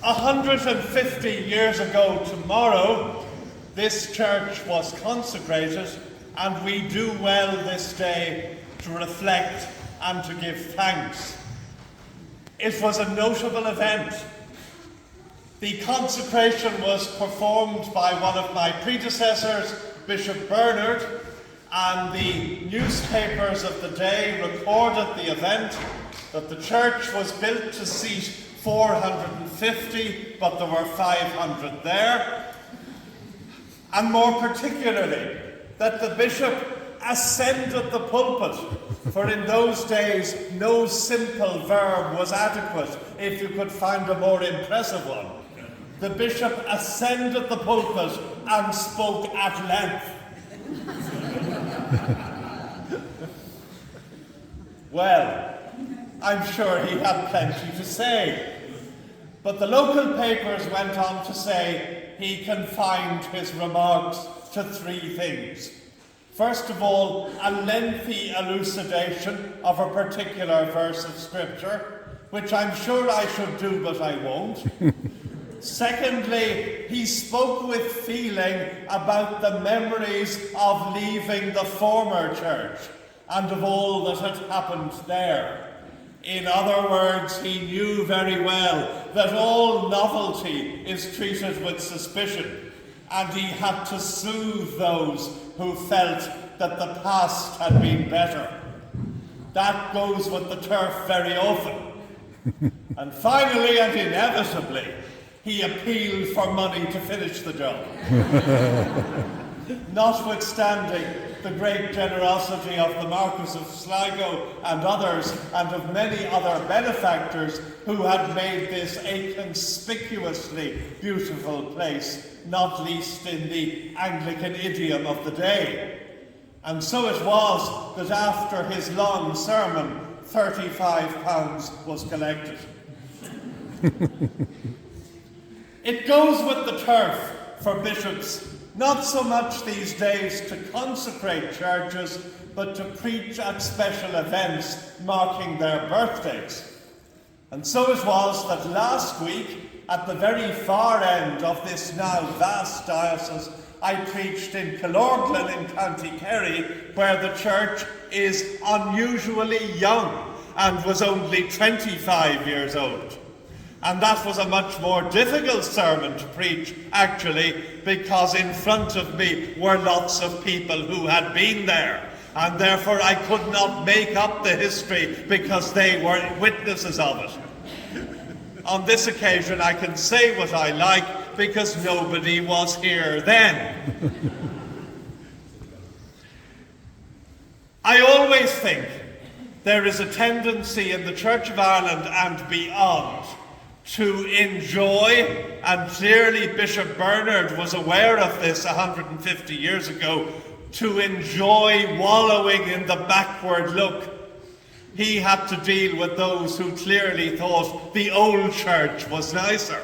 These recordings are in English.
150 years ago tomorrow, this church was consecrated, and we do well this day to reflect and to give thanks. It was a notable event. The consecration was performed by one of my predecessors, Bishop Bernard, and the newspapers of the day recorded the event, that the church was built to seat 450, but there were 500 there. And more particularly, that the bishop ascended the pulpit, for in those days no simple verb was adequate if you could find a more impressive one. The bishop ascended the pulpit and spoke at length. Well, I'm sure he had plenty to say. But the local papers went on to say he confined his remarks to 3 things. First of all, a lengthy elucidation of a particular verse of Scripture, which I'm sure I should do, but I won't. Secondly, he spoke with feeling about the memories of leaving the former church and of all that had happened there. In other words, he knew very well that all novelty is treated with suspicion, and he had to soothe those who felt that the past had been better. That goes with the turf very often. And finally and inevitably, he appealed for money to finish the job. Notwithstanding the great generosity of the Marquis of Sligo and others, and of many other benefactors who had made this a conspicuously beautiful place, not least in the Anglican idiom of the day. And so it was that after his long sermon, £35 was collected. It goes with the turf for bishops, not so much these days to consecrate churches, but to preach at special events marking their birthdays. And so it was that last week, at the very far end of this now vast diocese, I preached in Killaloe in County Kerry, where the church is unusually young and was only 25 years old. And that was a much more difficult sermon to preach, actually, because in front of me were lots of people who had been there. And therefore I could not make up the history because they were witnesses of it. On this occasion I can say what I like because nobody was here then. I always think there is a tendency in the Church of Ireland and beyond to enjoy, and clearly Bishop Bernard was aware of this 150 years ago, to enjoy wallowing in the backward look. He had to deal with those who clearly thought the old church was nicer.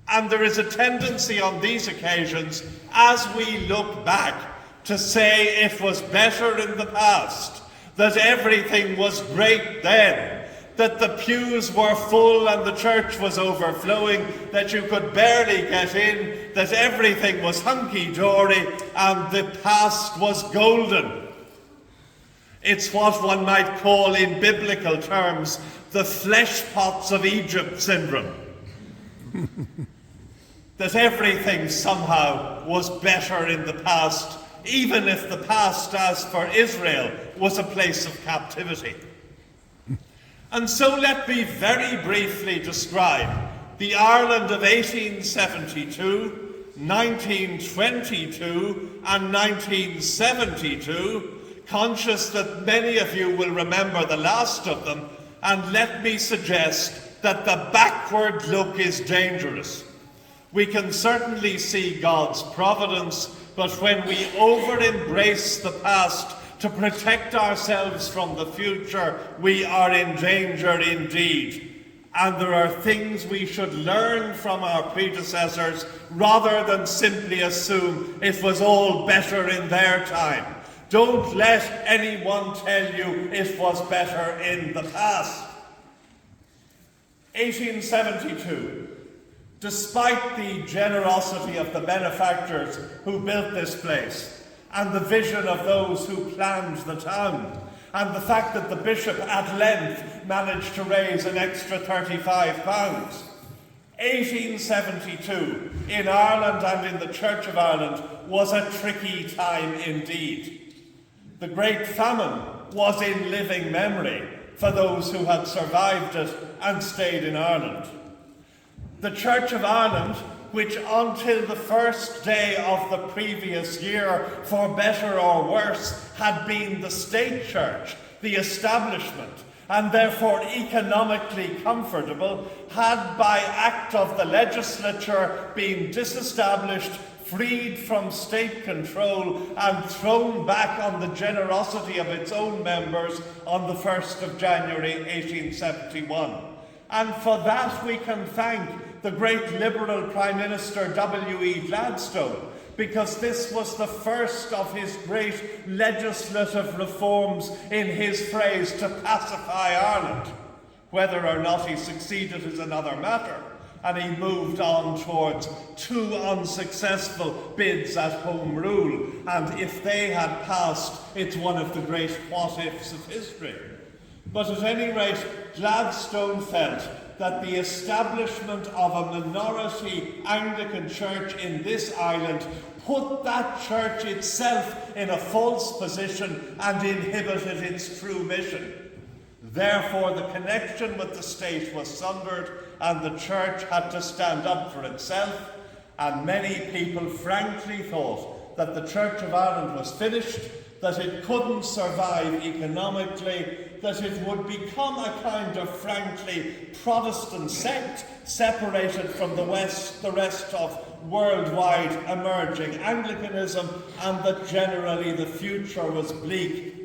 And there is a tendency on these occasions, as we look back, to say it was better in the past, that everything was great then, that the pews were full and the church was overflowing, that you could barely get in, that everything was hunky-dory and the past was golden. It's what one might call in biblical terms the flesh pots of Egypt syndrome. That everything somehow was better in the past, even if the past, as for Israel, was a place of captivity. And so let me very briefly describe the Ireland of 1872, 1922 and 1972, conscious that many of you will remember the last of them, and let me suggest that the backward look is dangerous. We can certainly see God's providence, but when we over-embrace the past to protect ourselves from the future, we are in danger indeed. And there are things we should learn from our predecessors rather than simply assume it was all better in their time. Don't let anyone tell you it was better in the past. 1872. Despite the generosity of the benefactors who built this place, and the vision of those who planned the town, and the fact that the bishop at length managed to raise an extra £35, 1872 in Ireland and in the Church of Ireland was a tricky time indeed. The Great Famine was in living memory for those who had survived it and stayed in Ireland. The Church of Ireland, which until the first day of the previous year, for better or worse, had been the state church, the establishment, and therefore economically comfortable, had by act of the legislature been disestablished, freed from state control, and thrown back on the generosity of its own members on the 1st of January 1871. And for that we can thank the great Liberal Prime Minister W.E. Gladstone, because this was the first of his great legislative reforms, in his phrase, to pacify Ireland. Whether or not he succeeded is another matter, and he moved on towards 2 unsuccessful bids at Home Rule, and if they had passed, it's one of the great what-ifs of history. But at any rate, Gladstone felt that the establishment of a minority Anglican church in this island put that church itself in a false position and inhibited its true mission. Therefore, the connection with the state was sundered, and the church had to stand up for itself, and many people frankly thought that the Church of Ireland was finished, that it couldn't survive economically, that it would become a kind of frankly Protestant sect separated from the rest of worldwide emerging Anglicanism, and that generally the future was bleak.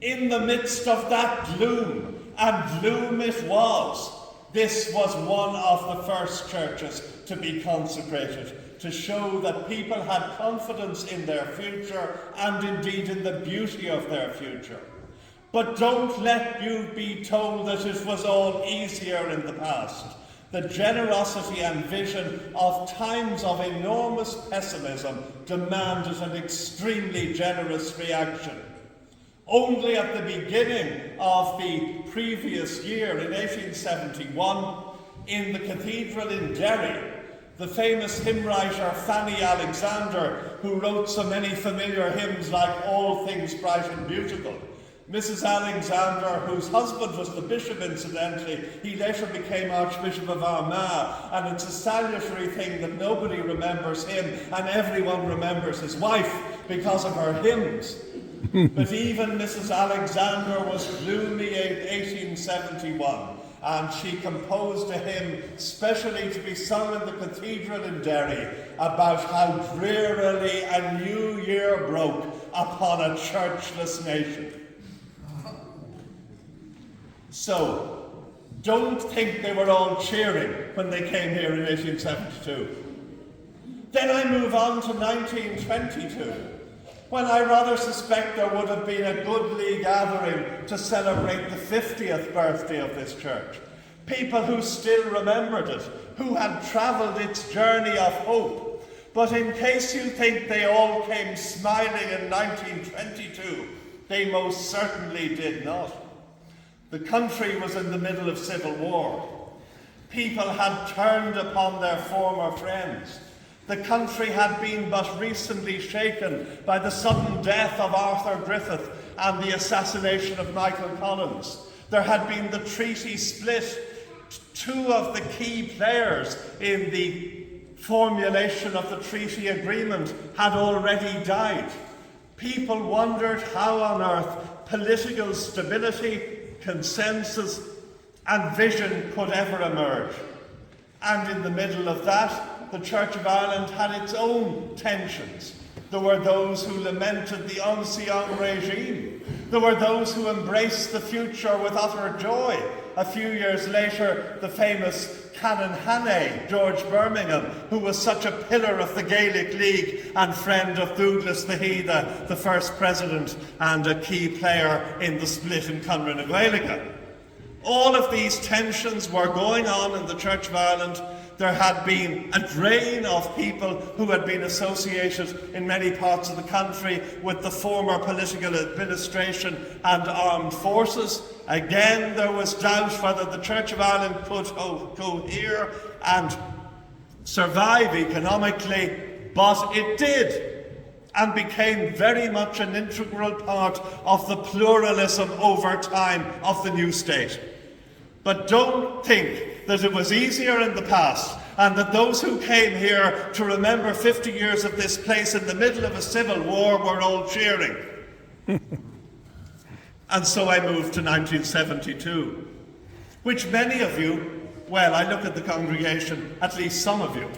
In the midst of that gloom, and gloom it was, this was one of the first churches to be consecrated, to show that people had confidence in their future and indeed in the beauty of their future. But don't let you be told that it was all easier in the past. The generosity and vision of times of enormous pessimism demanded an extremely generous reaction. Only at the beginning of the previous year, in 1871, in the cathedral in Derry, the famous hymn writer Fanny Alexander, who wrote so many familiar hymns like All Things Bright and Beautiful, Mrs. Alexander, whose husband was the bishop incidentally, he later became Archbishop of Armagh, and it's a salutary thing that nobody remembers him and everyone remembers his wife because of her hymns. But even Mrs. Alexander was gloomy in 1871, and she composed a hymn specially to be sung in the cathedral in Derry about how drearily a new year broke upon a churchless nation. So, don't think they were all cheering when they came here in 1872. Then I move on to 1922, when I rather suspect there would have been a goodly gathering to celebrate the 50th birthday of this church. People who still remembered it, who had travelled its journey of hope. But in case you think they all came smiling in 1922, they most certainly did not. The country was in the middle of civil war. People had turned upon their former friends. The country had been but recently shaken by the sudden death of Arthur Griffith and the assassination of Michael Collins. There had been the treaty split. 2 of the key players in the formulation of the treaty agreement had already died. People wondered how on earth political stability, consensus, and vision could ever emerge. And in the middle of that, the Church of Ireland had its own tensions. There were those who lamented the ancien regime. There were those who embraced the future with utter joy. A few years later, the famous Canon Hannay, George Birmingham, who was such a pillar of the Gaelic League and friend of Douglas Fahida, the first president and a key player in the split in Conradh na Gaeilge. All of these tensions were going on in the Church of Ireland. There had been a drain of people who had been associated in many parts of the country with the former political administration and armed forces. Again, there was doubt whether the Church of Ireland could cohere and survive economically, but it did, and became very much an integral part of the pluralism over time of the new state. But don't think that it was easier in the past, and that those who came here to remember 50 years of this place in the middle of a civil war were all cheering. And so I moved to 1972, which many of you, well, I look at the congregation, at least some of you,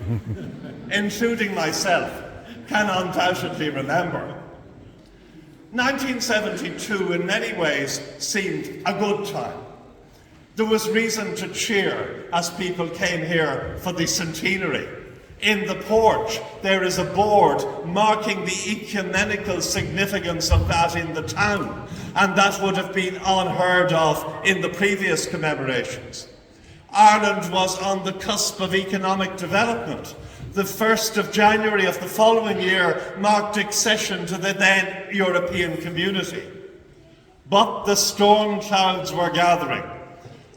including myself, can undoubtedly remember. 1972 in many ways seemed a good time. There was reason to cheer as people came here for the centenary. In the porch, there is a board marking the ecumenical significance of that in the town, and that would have been unheard of in the previous commemorations. Ireland was on the cusp of economic development. The 1st of January of the following year marked accession to the then European community. But the storm clouds were gathering.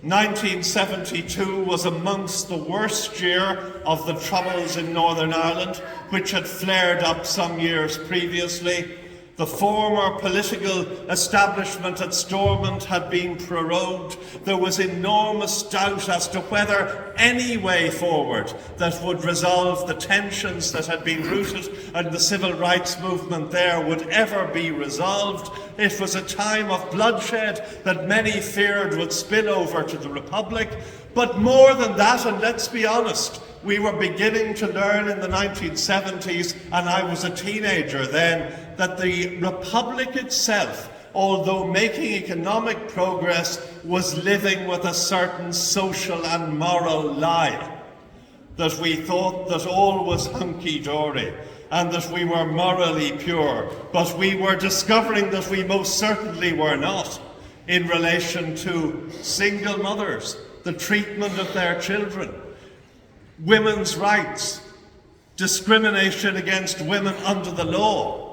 1972 was amongst the worst year of the Troubles in Northern Ireland, which had flared up some years previously. The former political establishment at Stormont had been prorogued. There was enormous doubt as to whether any way forward that would resolve the tensions that had been rooted in the civil rights movement there would ever be resolved. It was a time of bloodshed that many feared would spill over to the Republic. But more than that, and let's be honest, we were beginning to learn in the 1970s, and I was a teenager then, that the Republic itself, although making economic progress, was living with a certain social and moral lie. That we thought that all was hunky-dory and that we were morally pure, but we were discovering that we most certainly were not in relation to single mothers, the treatment of their children, women's rights, discrimination against women under the law,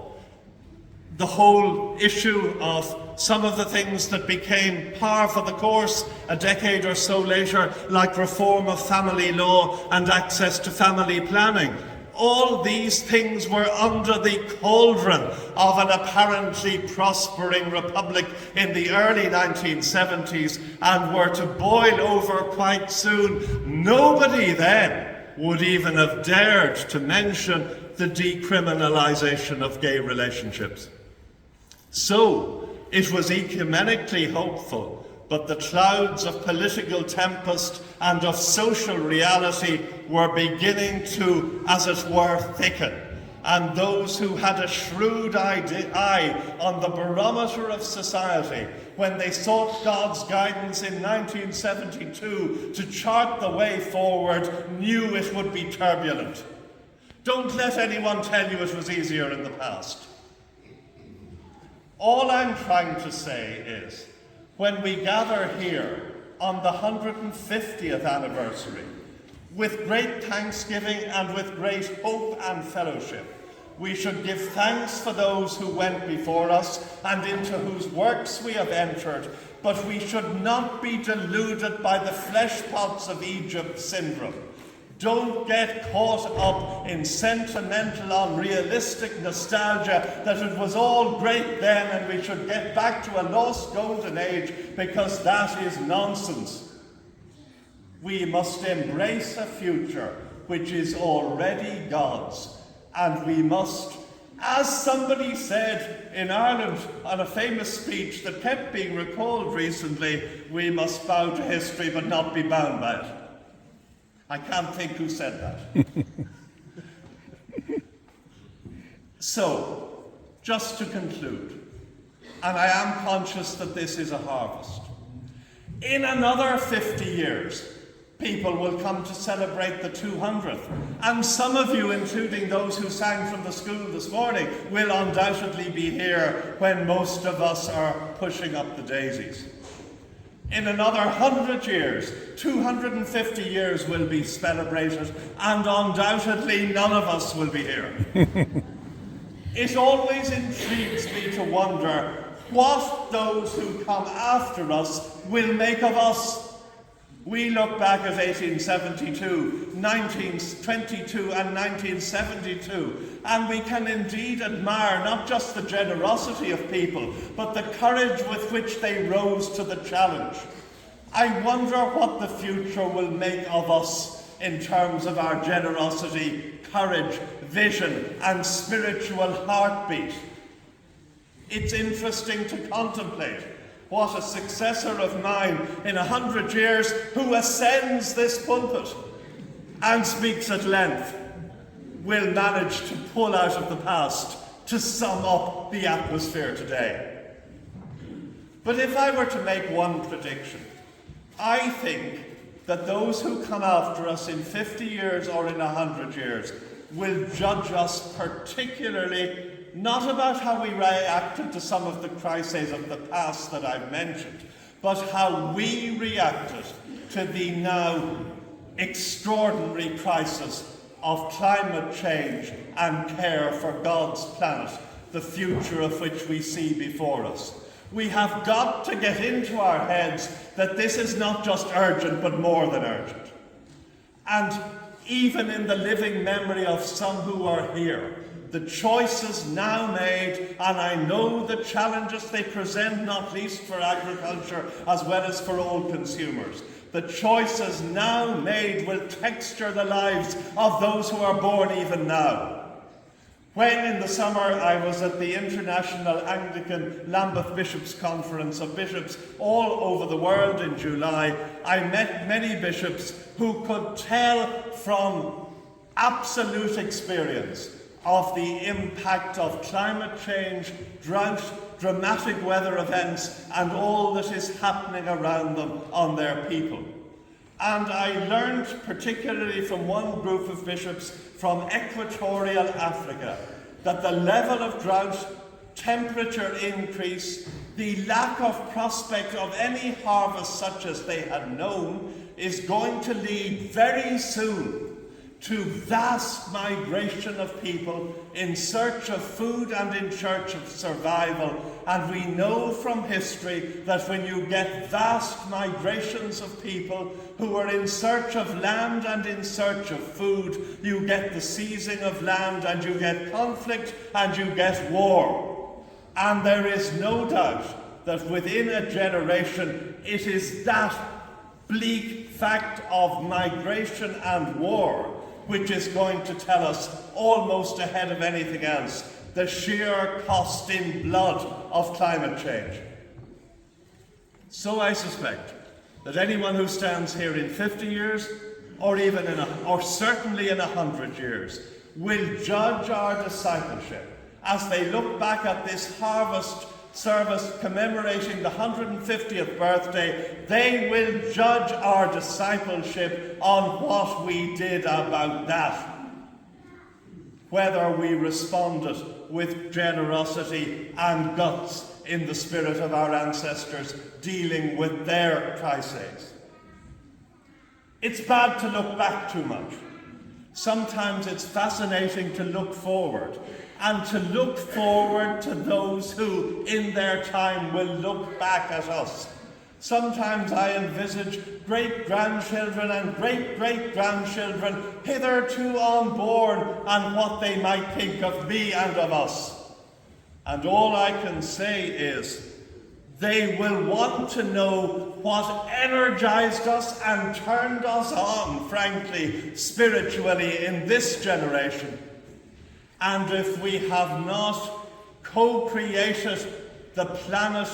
the whole issue of some of the things that became par for the course a decade or so later, like reform of family law and access to family planning. All these things were under the cauldron of an apparently prospering republic in the early 1970s and were to boil over quite soon. Nobody then would even have dared to mention the decriminalization of gay relationships. So it was ecumenically hopeful, but the clouds of political tempest and of social reality were beginning to, as it were, thicken. And those who had a shrewd eye on the barometer of society, when they sought God's guidance in 1972 to chart the way forward, knew it would be turbulent. Don't let anyone tell you it was easier in the past. All I'm trying to say is, when we gather here on the 150th anniversary, with great thanksgiving and with great hope and fellowship, we should give thanks for those who went before us and into whose works we have entered, but we should not be deluded by the flesh pots of Egypt syndrome. Don't get caught up in sentimental, unrealistic nostalgia that it was all great then and we should get back to a lost golden age, because that is nonsense. We must embrace a future which is already God's, and we must, as somebody said in Ireland on a famous speech that kept being recalled recently, we must bow to history but not be bound by it. I can't think who said that. So, just to conclude, and I am conscious that this is a harvest, in another 50 years, people will come to celebrate the 200th. And some of you, including those who sang from the school this morning, will undoubtedly be here when most of us are pushing up the daisies. In another 100 years, 250 years will be celebrated, and undoubtedly none of us will be here. It always intrigues me to wonder what those who come after us will make of us. We look back at 1872, 1922 and 1972, and we can indeed admire not just the generosity of people, but the courage with which they rose to the challenge. I wonder what the future will make of us in terms of our generosity, courage, vision, and spiritual heartbeat. It's interesting to contemplate what a successor of mine in 100 years who ascends this pulpit and speaks at length will manage to pull out of the past to sum up the atmosphere today. But if I were to make one prediction, I think that those who come after us in 50 years or in 100 years will judge us particularly not about how we reacted to some of the crises of the past that I've mentioned, but how we reacted to the now extraordinary crisis of climate change and care for God's planet, the future of which we see before us. We have got to get into our heads that this is not just urgent, but more than urgent. And even in the living memory of some who are here, the choices now made, and I know the challenges they present, not least for agriculture as well as for all consumers. The choices now made will texture the lives of those who are born even now. When in the summer I was at the International Anglican Lambeth Bishops' Conference of bishops all over the world in July, I met many bishops who could tell from absolute experience of the impact of climate change, drought, dramatic weather events, and all that is happening around them on their people. And I learned particularly from one group of bishops from equatorial Africa that the level of drought, temperature increase, the lack of prospect of any harvest such as they had known is going to lead very soon to vast migration of people in search of food and in search of survival. And we know from history that when you get vast migrations of people who are in search of land and in search of food, you get the seizing of land and you get conflict and you get war. And there is no doubt that within a generation it is that bleak fact of migration and war which is going to tell us, almost ahead of anything else, the sheer cost in blood of climate change. So I suspect that anyone who stands here in 50 years, or even or certainly in 100 years, will judge our discipleship as they look back at this harvest service commemorating the 150th birthday. They will judge our discipleship on what we did about that. Whether we responded with generosity and guts in the spirit of our ancestors dealing with their crises. It's bad to look back too much. Sometimes it's fascinating to look forward, and to look forward to those who, in their time, will look back at us. Sometimes I envisage great-grandchildren and great-great-grandchildren hitherto unborn and what they might think of me and of us. And all I can say is, they will want to know what energized us and turned us on, frankly, spiritually in this generation. And if we have not co-created the planet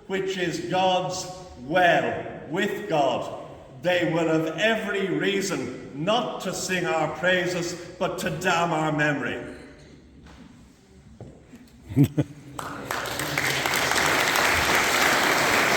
which is God's well with God, they will have every reason not to sing our praises, but to damn our memory.